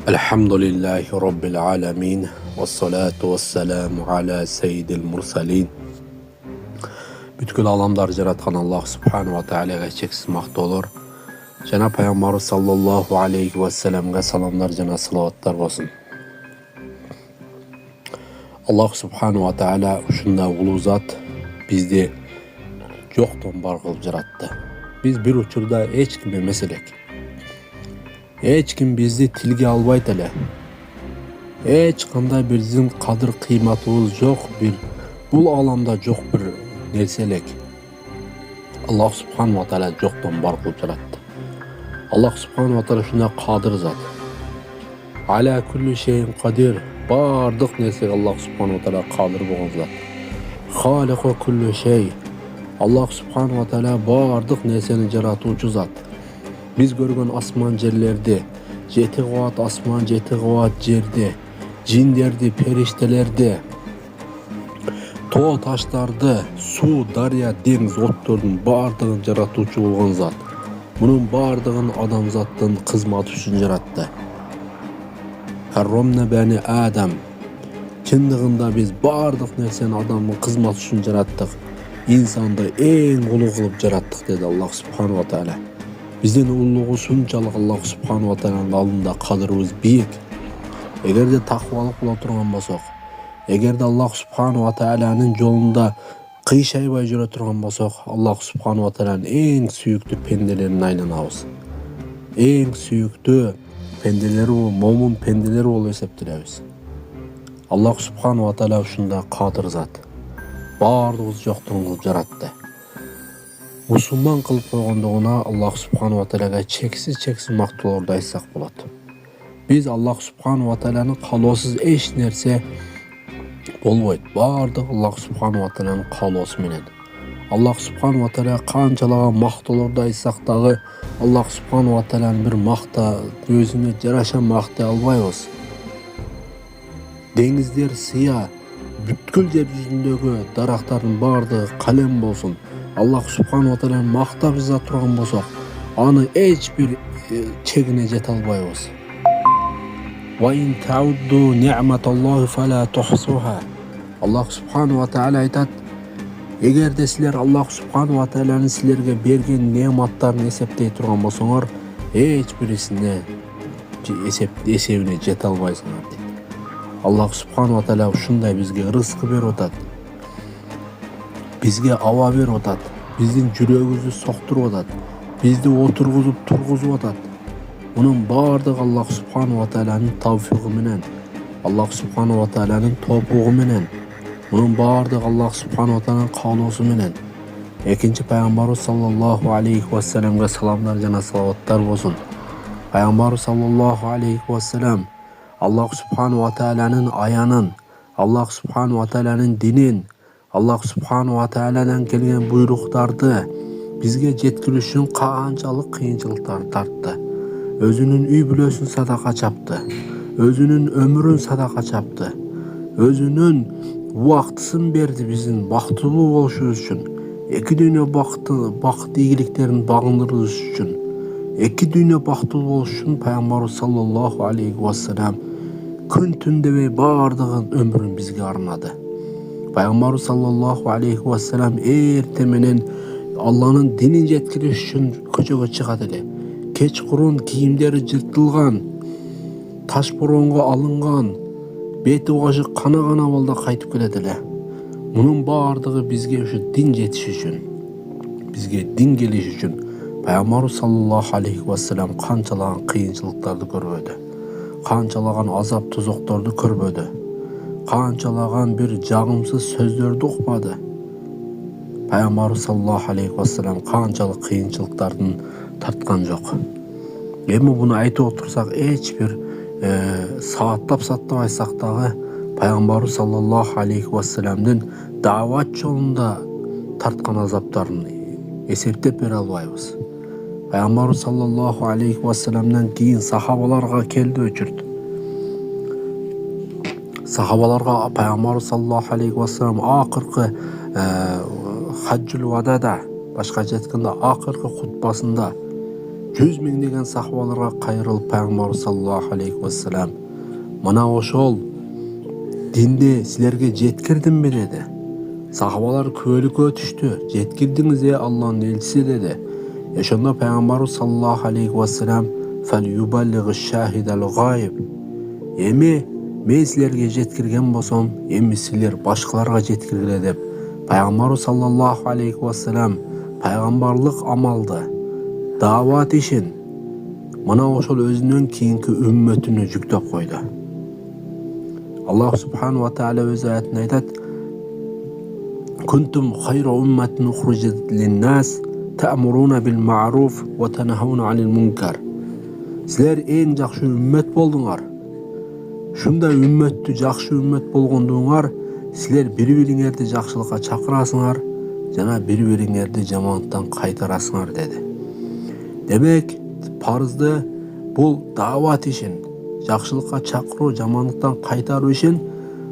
Elhamdülillahi Rabbil alemin. Ve salatu ve selamu ala seyyidil mursalin. Bütkül alamlar jaratkan Allah subhanahu wa ta'ala çeksiz maqta olur. Jana Peygamber sallallahu aleyhi ve sellem'e salamlar jana salavatlar olsun. Allah subhanahu wa ta'ala uşunda ulu zat bizde joktan bar kılıp jarattı. Biz bir uçurda hiç kim emeselek. Hiç kim bizi tilge albayt ele. Hiç qanday bizim kadir kıymatımız yok bir bul alamda yok bir nerselek. Allah subhanahu wa ta'ala joktan bar kılıp jarattı. Allah subhanahu wa ta'ala şunda kadir zat. Ala kulli şeyin kadir. Bardık nersege Allah subhanahu wa ta'ala kadir bolgan zat. Haliku kulli şey. Allah subhanahu wa ta'ala bardık nerseni jaratuvchi zat. Biz görgön asman jerlerde, 7 qavat asman, 7 qavat jerde, jinlerdi, periştelerdi, too taşlardı, su, darya, deniz, ottorдун bardığın jaratuvchi bolgan zat. Bunun bardığın adamzattın kızmat üçün jarattı. Karramna bani Adam. Çındığında biz bardıq nerseni adamın kızmat üçün jarattık. İnsandı en ulu kılıp jarattık dedi Allah subhanahu wa ta'ala. Bizden ululuğu sunçalık Allah subhanahu wa ta'ala'nın aldında kadırımız büyük. Eğer de takvalık bula turgan bolsak, eğer de Allah subhanahu wa ta'ala'nın yolunda kıyşaybay jüre turgan bolsak, Allah subhanahu wa ta'ala'nın en süyüktü pendelerini aylanabız. En süyüktü pendeleri o, momun pendeleri ol eseptiremiz. Allah subhanahu wa ta'ala şunda kadir zat. Bardığız joktuğun kılıp jarattı. Musulman kılıp koyğandygyna Allah subhanahu wa ta'alaga çeksiz maqtulарды aytsak bolat. Biz Allah subhanahu wa ta'ala'nın kalosuz eş nerse bolboyt. Bardyk Allah subhanahu wa ta'ala'nın kalosu menen. Allah subhanahu wa ta'ala kançalagan maqtulарды aytsak dagı Allah subhanahu wa ta'ala'nın bir maqta, özüne jaraşan maqta albayбыз. Dengizler sыя, бүткүл жер жүзүндөгү дарактардын бардыгы kalem bolsun. Allah subhanahu wa ta'ala maqtab bize turgan bolsak, anı hiç bir çegine jete albayбыз. Wa in ta'uddu ni'matallahi fala tuhsuha. Allah subhanahu wa ta'ala aytat, eger de sizler Allah subhanahu wa ta'ala'nın sizlerge bergen ne'matlarını eseptey turgan bolsoңор, hiç birisine esebine jete albaysыңар deydi. Allah subhanahu wa ta'ala şunday bizge rızkı berip atat. Bizge ava berip atat. Bizdin jürögübüzdü sokturup atat. Bizdi oturguzup turguzup atat. Bunun bardyğı Allah subhanahu wa ta'ala'nın tawfiqi menen. Allah subhanahu wa ta'ala'nın tawfiqi menen. Bunun bardyğı Allah subhanahu wa ta'ala'nın kalosu menen. Ekinci Peygamber sallallahu aleyhi ve sellem'e salamlar jana salavatlar bolsun. Peygamber sallallahu aleyhi ve sellem Allah subhanahu wa ta'ala'nın ayanın, Allah subhanahu wa ta'ala'nın dinin, Allah subhanahu wa ta'ala'dan kelgen buyruktardı bizge jetkiriş üçün kançalık kıyınçılıklar tarttı. Özünün üy bülösün sadaka çaptı. Özünün ömrün sadaka çaptı. Özünün vaktısın berdi bizim baktılı boluşubuz üçün. Eki dünya baktı iyiliklerin bağındırırız üçün. Eki dünya baktılı boluş üçün Peygamber sallallahu aleyhi ve sellem gün tünde ve bardığın ömrün bizge arnadı. Peygamber sallallahu aleyhi ve sellem ertemenen Allah'ın dinin jetkiriş üçün köçöge çıgat ele. Keçqurun kiyimleri jırtılgan, taş boronga alıngan, beti başı kana bolda kaytıp kelet ele. Bunun bardığı bizge şu din jetiş üçün, bizge din geliş üçün Peygamber sallallahu aleyhi ve sellem kançalagan kıyınçılıklardı görбөдü. Kançalagan azap tuzoktordu körбөdü. Kançalagan bir jagımsız sözlörдü ukmadı. Peygamber sallallahu aleyhi ve sellem kançalık kıyınçılıklardan tartkan jok. Emi bunu aytıp otursak hiç bir saatlap aytsak dagı Peygamber sallallahu aleyhi ve sellem'den davat yolunda tartkan azaptарын eseptep bere albayбыз. Peygamber sallallahu aleyhi ve sellem'den keyin sahabalarga keldi öçürt. Sahabalarga Peygamber sallallahu aleyhi ve sellem akırkı Haccul Vada'da, başka jetkinde akırkı hutbasında 100 миңдеген сахабаларга кайрылып пайгамбар саллаллаху алейхи вассалам мына ошол динди силерге жеткирдимби деди. Сахабалар көөлүккө түштү. Жеткирдиңиз Аллахтын элчиси деди. Ошондо пайгамбарыбыз саллаллаху алейхи вассалам фалюбаллигъ шахидал гайб. Эми мен силерге жеткирген болсом, эми силер башкаларга жеткиргиле деп пайгамбарыбыз саллаллаху алейхи вассалам пайгамбарлык амалды, даават ишин мына ошол өзүнөн кийинки үммөтүнө жүктөп койду. Аллах субхану ва тааля өз аятында айтат: "Кунтум хайра умматин ухриджат лин-нас та'муруна бил-ма'руф ва танхауна анил мункар." Силер эң жакшы үммөт болдуңар. Шундай үммөттү жакшы үммөт болгондуңар, силер бири-бириңерди жакшылыкка чакырасыңар жана бири-бириңерди жамандыктан кайтарасыңар деди. Демек, парызды бул даават ишин, жакшылыкка чакыруу, жамандыктан кайтаруу ишин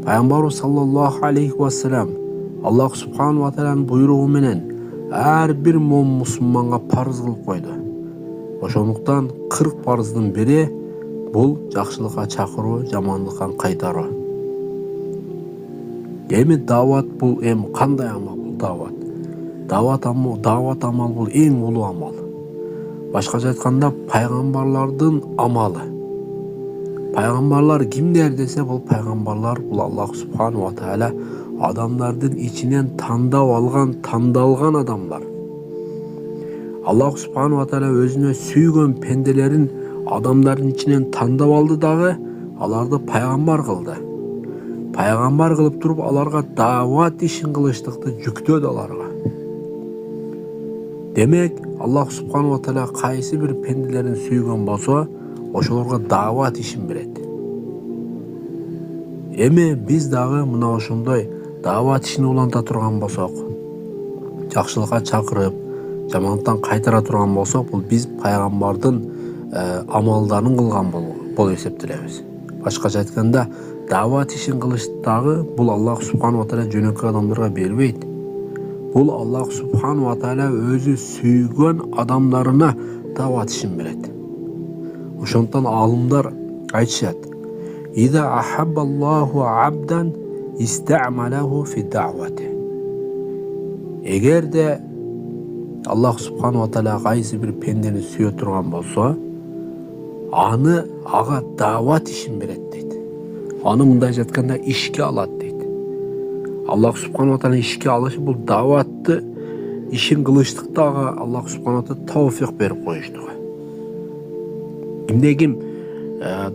пайгамбарыбыз саллаллаху алейхи вассалам Аллах субхану ва тааланын буйругу менен ар бир мусулманга парыз кылып койду. Ошондуктан 40 парыздын бири бул жакшылыкка чакыруу, жамандыктан кайтаруу. Эми даават бул кандай амал бул даават? Даават амал бул эң улуу амал. Башкача айтканда пайгамбарлардын амалы. Пайгамбарлар кимдер десе, бул пайгамбарлар бул Аллах субхану ва тааля адамдардын ичинен тандалган адамдар. Аллах субхану ва тааля өзүнө сүйгөн пенделерин адамдардын ичинен тандап алды дагы, аларды пайгамбар кылды. Пайгамбар кылып туруп аларга даават ишин кылыштыкты жүктөдү аларга. Демек, Аллах субхану ва тааля кайсы бир пенделерин сүйгөн болсо, ошолорго даават ишин берет. Эми биз дагы мына ошондой даават ишин уланта турган болсок, жакшылыкка чакырып, жамандыктан кайтара турган болсок, бул биз пайгамбардын амалдарын кылган болуп эсептелебиз. Башкача айтканда, даават ишин кылыш дагы бул Аллах субхану ва тааля жөнөкөй адамдарга бербейт. Бул Аллах субхану ва тааля өзү сүйгөн адамдарына даават ишин берет. Ошондон алымдар айтышат: "Иза ахаббаллаху абдан истамалаху фи даъвати." Эгерде Аллах субхану ва тааля кайсы бир пендени сүйө турган болсо, ага даават ишин берет дейт. Аны мындайча айтканда ишке алат дейт. Аллах субхану ва тааля ишке алышы бул дааватты ишин кылыштыкта ага Аллах субхану ва тааля тауфик берип коюштугу. Кимде-ким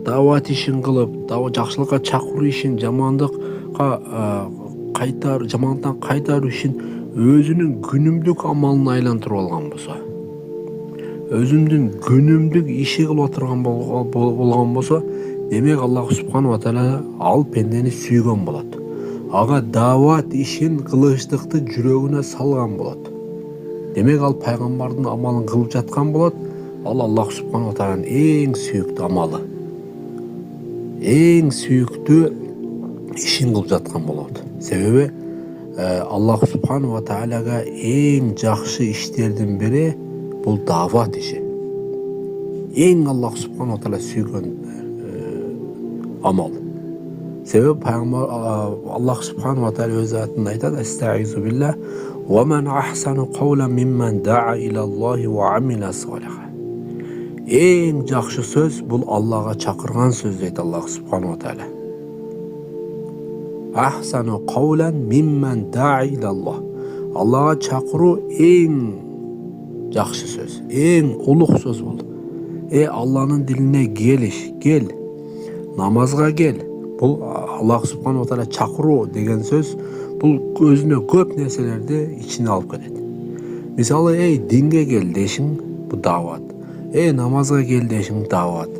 даават ишин кылып, жакшылыкка чакыруу ишин, жамандыктан кайтаруу ишин өзүнүн күнүмдүк амалына айлантырып алган болсо, өзүнүн күнүмдүк иши кылып отурган болгон болсо, демек Аллах субхану ва тааля ал пендени сүйгөн болот. Ага даават ишин кылыштыкты жүрөгүнө салган болот. Демек ал пайгамбардын амалын кылып жаткан болот. Ал Аллах субхану ва тааlanın эң сүйүктүү амалы, эң сүйүктүү ишин кылып жаткан болот. Себеби Аллах субхану ва тааляга эң жакшы иштердин бири бул даават иши. Эң Аллах субхану ва тааля сүйгөн амал. Себеби пайгамбар Аллах субхану ва тааля өз аятында айтат: "Астагизу билlah ва ман ахсану кавлан мимман да'a ила Аллахи ва амила салиха." Эң жакшы сөз бул Аллага чакырган сөз дейт Аллах субхану ва тааля. Ахсану кавлан мимман да'a ила Аллах. Аллага чакыруу эң жакшы сөз, эң улуг сөз бул. Алланын дилине кел, намазга кел. Бул Аллах субхану ва тааля чакыруу деген сөз бул өзүнө көп нерселерди ичине алып келет. Мисалы, динге кел дешиң, бул даават. Намазга кел дешиң, даават.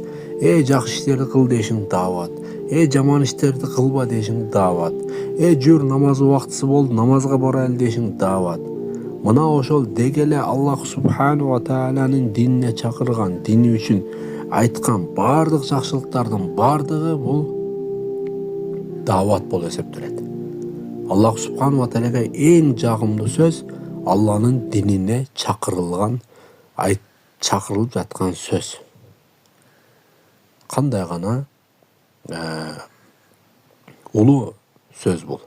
Жакшы иштерди кыл дешиң, даават. Жаман иштерди кылба дешиң, даават. Жүр, намаз убактысы болду, намазга барайлы дешиң, даават. Мына ошол дегеле Аллах субхану ва тааланын динине чакырган, дини үчүн айткан бардык жакшылыктардын бардыгы бул даават болуп эсептелет. Аллах субхану ва тааляга эң жагымдуу сөз Алланын динине чакырылган чакырылып жаткан сөз. Кандай гана улуу сөз бул.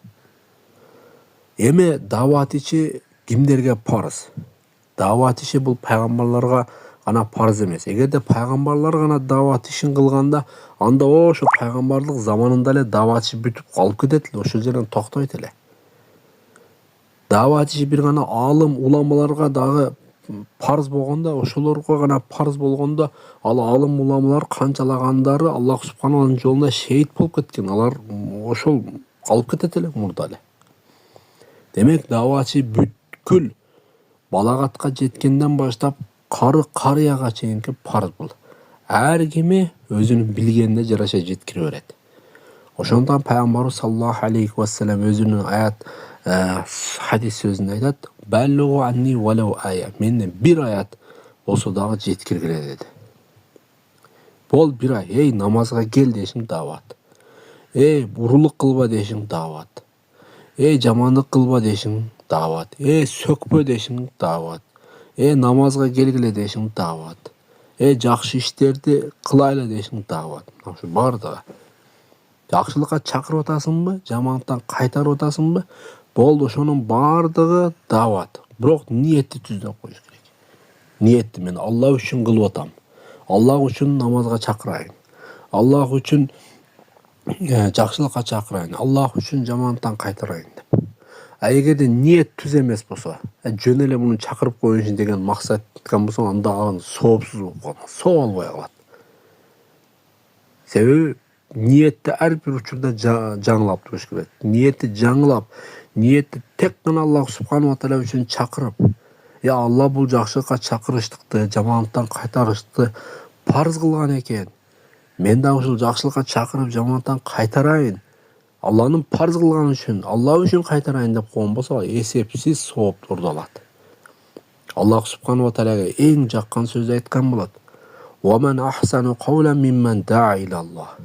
Эми дават иши кимдерге парыз? Дават иши бул пайгамбарларга гана парыз эмес. Эгерде пайгамбарлар гана дават ишин кылганда, анда ошо пайгамбарлык заманында эле дават иши бүтүп калып кетет эле, ошол жерден токтойт эле. Дават иши бир гана алым уламаларга дагы парыз болгондо, ошолорго гана парыз болгондо, ал алым уламалар канчалагандары Аллах субханаллахын жолунда шейит болуп кеткен. Алар ошол калып кетет эле мурда эле. Демек дават иши бүткүл балагатка жеткенден баштап карыяга чейинки парыз бул. Ар кими өзүнүн билгенине жараша жеткире берет. Ошондон пайгамбарыбыз саллаллаху алейхи вассалам өзүнүн аят хадис сөзүндө айтат: "Баллугу анни валау ая". Менден бир аят болсо дагы жеткиргиле деди. Бул бир ай, намазга кел дешиң дават. Бурулук кылба дешиң дават. Жамандык кылба дешиң дават. Сөкпө дешиң дават. Намазга келгиле дешиң дават. Жакшы иштерди кылайлы дешиң дават. Ошо бардыгы. Жакшылыкка чакырып атасыңбы, жамандыктан кайтарып атасыңбы? Болду, ошонун бардыгы дават. Бирок ниетти түздөп коюш керек. Ниетти мен Аллах үчүн кылып атам. Аллах үчүн намазга чакырайын. Аллах үчүн жакшылыкка чакырайын. Аллах үчүн жамандыктан кайтарайын деп. Эгерде ниет түз эмес болсо, жөн эле муну чакырып коюшун деген максат эткөн болсоң, анда ал соопсуз болуп калат. Соо албай калат. Себеби ниетти ар бир учурда жаңылап туруш керек. Ниетти жаңылап, ниетти тек гана Аллах субханаху ва тааля үчүн чакырып, Алла бул жакшылыкка чакырыштыкты, жамандыктан кайтарышты парыз кылган экен. Мен да ушул жакшылыкка чакырып, жамандыктан кайтарайын. Алланын парыз кылганы үчүн, Алла үчүн кайтарайын деп койгон болсо, эсепсиз сооптурду алат. Аллах субханаху ва тааляга эң жаккан сөздү айткан болот: "Ва-ман ахсану кавлан мимман да'a илаллах".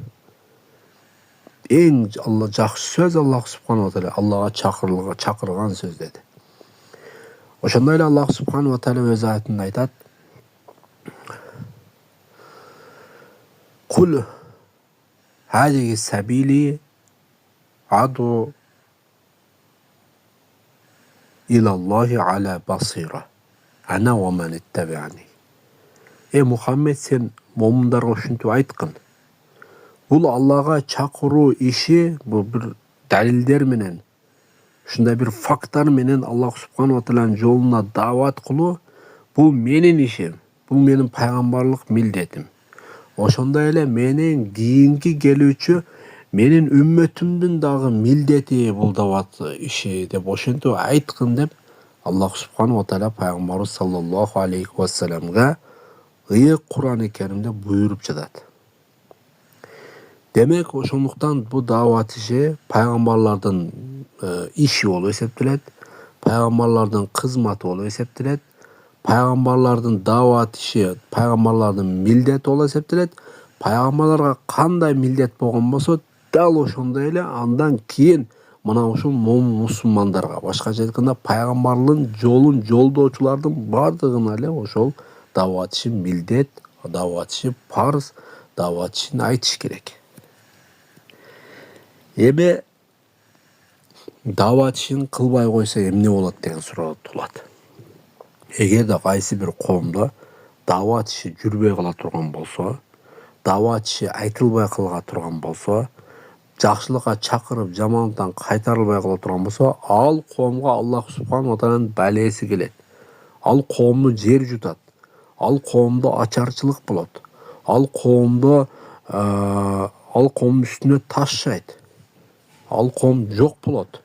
Эң жакшы сөз Аллах субханаху ва тааля Аллага чакырган сөз деди. Ошондой эле Аллах субханаху ва тааля өз аятында айтат: "Кул хадиги сабили аду илаллахи аля басира. Ана ва ман иттаби'ани". Мухаммед, сен момундарга ушинтип айткын: бул Аллага чакыруу иши, бул бир далилдер менен, ушундай бир факттар менен Аллах субханаху ва таалянын жолуна дават кылуу, бул менин ишим, бул менин пайгамбарлык милдетим. Ошондой эле менен кийинки келүүчү менин үммөтүмдүн дагы милдети бул дават иши деп ошентип айткын деп Аллах субханаху ва тааля пайгамбарыбыз саллаллаху алейхи вассаламга ыйык Кур'ан-ы Керимде буйруп жатат. Демек, ошондуктан бул дават иши пайгамбарлардын иши болуп эсептелет, пайгамбарлардын кызматы болуп эсептелет, пайгамбарлардын дават иши пайгамбарлардын милдети болуп эсептелет. Пайгамбарларга кандай милдет болгон болсо, дал ошондой эле андан кийин мына ушул мусулмандарга, башкача айтканда пайгамбарлын жолун жолдоочулардын бардыгына эле ошол дават иши милдет, дават иши парыз, дават ишин айтыш керек. Эми дават ишин кылбай койсо эмне болот деген суроо туулат. Эгерде кайсы бир коомдо дават иши жүрбөй кала турган болсо, дават иши айтылбай кала турган болсо, жакшылыкка чакырып, жамандыктан кайтарылбай кала турган болсо, ал коомго Аллах субханаху ва тааlanын балеси келет. Ал коомду жер жутат. Ал коомдо ачарчылык болот. Ал коомдун үстүнө таш жайт. Ал коом жок болот.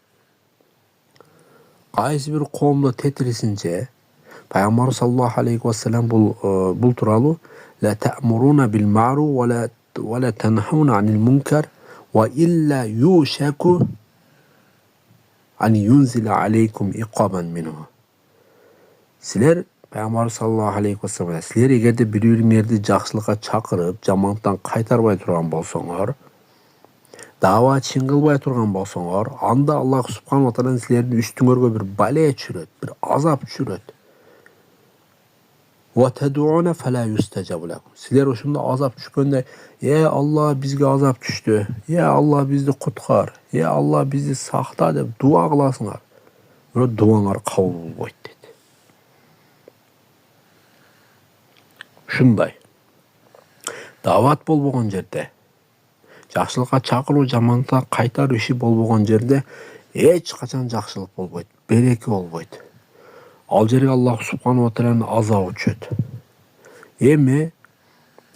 Кайсы бир коомдо тетирисинче пайгамбар саллаллаху алейхи вассалам бул тууралуу: "Ла та'муруна бил ма'руф ва ла танхауна анил мункар ва илля юшаку ан юнзила алейкум иқабан минху". Силер, пайгамбар саллаллаху алейхи вассалам, силер эгерде бири-бириңерди жакшылыкка чакырып, жамандыктан кайтарбай турган болсоңор, дават ишин кылбай турган болсоңор, анда Аллах субханаху ва тааля силердин үстүңөргө бир бале түшүрөт, бир азап түшүрөт. Ve ted'ûne felâ yustecabu lekum. Sizler oşunda azap düşkönde, ya Allah bizge azap düştü, ya Allah bizni kutkar, ya Allah bizi sakta dep dua kılasınlar. Böyle dualar kabul bolboyt dedi. Şunday. Davat bolbogon jerde, jakşılıkka çakırуу, жамандыкка кайтаруу иши болбогон жерде эч качан жакшылык болбойт, береке болбойт. Ал жерге Аллах субханаху ва тааlanын азабы түшөт. Эми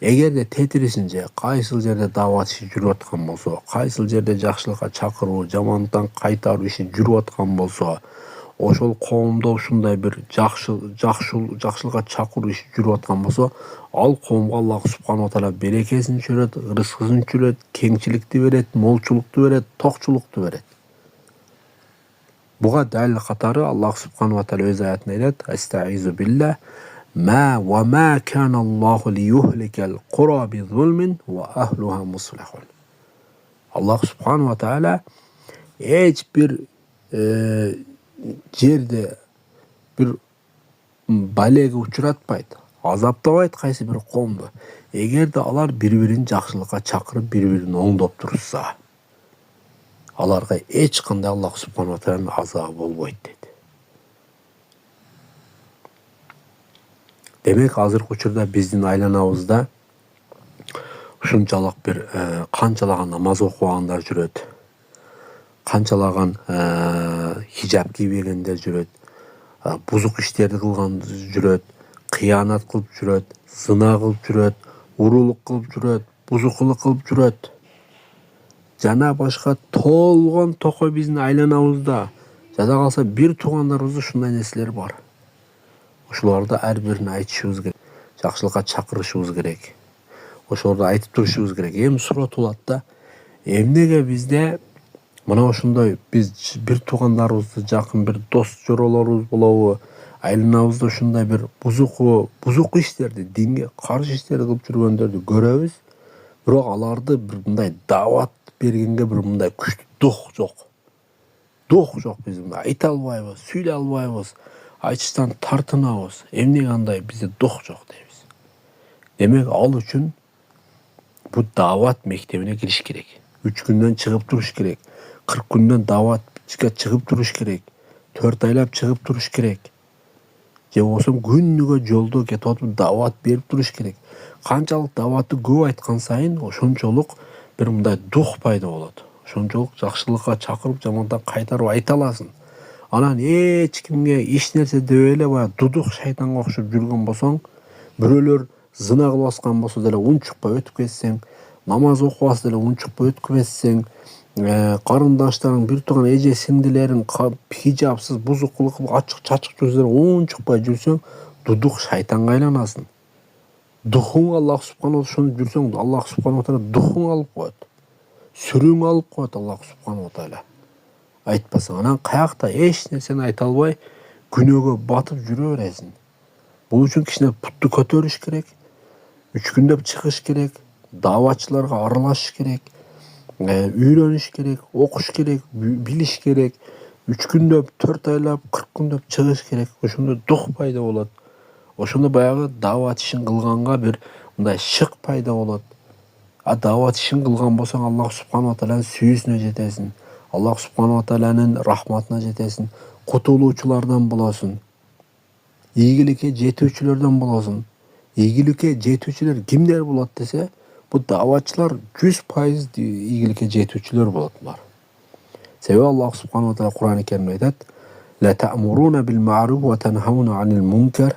эгерде тетирисинче кайсыл жерде дават иши жүрүп аткан болсо, кайсыл жерде жакшылыкка чакыруу, жамандыктан кайтаруу иши жүрүп аткан болсо, ошол коомдо ушундай бир жакшылыкка чакыруу иши жүрүп аткан болсо, ал коомго Аллах субханаху ва таала берекесин түшүрөт, рызкысын түшүрөт, кеңчиликти берет, молчулукту берет, токчулукту берет. Буга далил катары Аллах субханаху ва таала өз аятында айтат: "Астаизу билlah ма ва ма кана Аллаху лиюхликал кура би зулмин ва ахлуха муслихун." Аллах субханаху ва таала эч бир жерде бир балеге учуратпайт, азаптабайт кайсы бир коомду. Эгерде алар бири-бирин жакшылыкка чакырып, бири-бирин оңдоп турса, аларга эч кандай Аллах субханаху ва тааланын азабы болбойт dedi. Демек азыркы учурда биздин айланабызда ушунчалык бир канчалаган намаз окубагандар жүрөт, канчалаган хижаб кийбегендер жүрөт, бузук иштерди кылган жүрөт, кыянат кылып жүрөт, зына кылып жүрөт, урулук кылып жүрөт, бузукулук кылып жүрөт. Жана башка толгон токой биздин айланабызда. Жада калса бир туугандарыбызда ушундай нерселер бар. Ошолорду ар бирин айтышыбыз керек, жакшылыкка чакырышыбыз керек. Ошолорду айтып турушубуз керек. Эми суроо туулат да, эмнеге бизде мына ошондой биз бир туугандарыбызды жакын бир дос жоролорубуз болобу, айланабызда ушундай бир бузук иштерди, динге каршы иштерди кылып жүргөндөрдү көрөбүз, бирок аларды бир мындай дават бергенге бир мындай күчтүү дух жок. Дух жок, биз мындай айта албайбыз, сүйлөй албайбыз, айтыштан тартынабыз. Эмнеге андай бизде дух жок дейбиз. Демек ал үчүн бу дават мектебине кириш керек. 3 күндөн чыгып туруш керек. 40 күндөн даватка чыгып туруш керек. 4 айлап чыгып туруш керек. Же болбосо күнүгө жолдо кетип атып дават берип туруш керек. Канчалык даватты көп айткан сайын ошончолук бир мындай дух пайда болот. Ошончолук жакшылыкка чакырып, жамандан кайтарып айта аласың. Анан эч кимге эч нерсе дебей эле баягы дудук шайтанга окшоп жүргөн болсоң, бирөөлөр зына кылып аткан болсо деле унчукпай өтүп кетсең, намаз окубаса деле унчукпай өтүп кетсең, карындаштарың, бир тууган эже сиңдилериң хижабсыз, бузукулук кылып ачык-чачык жүрсөлөр, унчукпай жүрсөң, дудук шайтанга айланасың. Духуң Аллах субханаху ошону жүрсөң, Аллах субханаху таала духуң алып коет. Сүрүң алып коет Аллах субханаху таала. Айтпасаң, анан каякта эч нерсени айта албай, күнөөгө батып жүрө бересиң. Бул үчүн кичине путту көтөрүш керек, 3 күндөп чыгыш керек, даватчыларга аралашыш керек, үйрөнүш керек, окуш керек, билиш керек. 3 күндөп, 4 айлап, 40 күндөп чыгыш керек. Ошондо дух пайда болот. Ошондо баягы дават ишин кылганга бир мындай шык пайда болот. А дават ишин кылган болсоң, Аллах субханаху тааланын сүйүүсүнө жетесиң. Аллах субханаху тааланын рахматына жетесиң. Кутулуучулардан болосуң. Ийгиликке жетүүчүлөрдөн болосуң. Ийгиликке жетүүчүлөр кимдер болот десе, бу даватчылар 100% ийгиликке жетүүчүлөр болот булар. Себеби Аллах субханаху таала Кур'ан-ы Керимде айтат: "Ла та'муруна бил ма'руф ва танхауна анил мункар."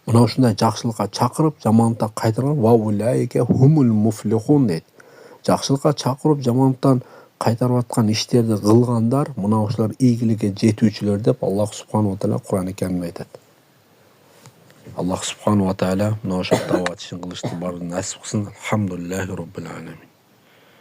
Мына ушундай жакшылыкка чакырып, жамандыктан кайтарган ва улайке хумул муфлихун дейт. Жакшылыкка чакырып, жамандыктан кайтарып аткан иштерди кылгандар, мына ошолор ийгиликке жетүүчүлөр деп Аллах субханаху таала Кур'ан-ы Керимде айтат. Аллах субханаху таала мына ошол дават ишин кылышты баарын насип кылсын. Алхамдулиллахи роббил аламин.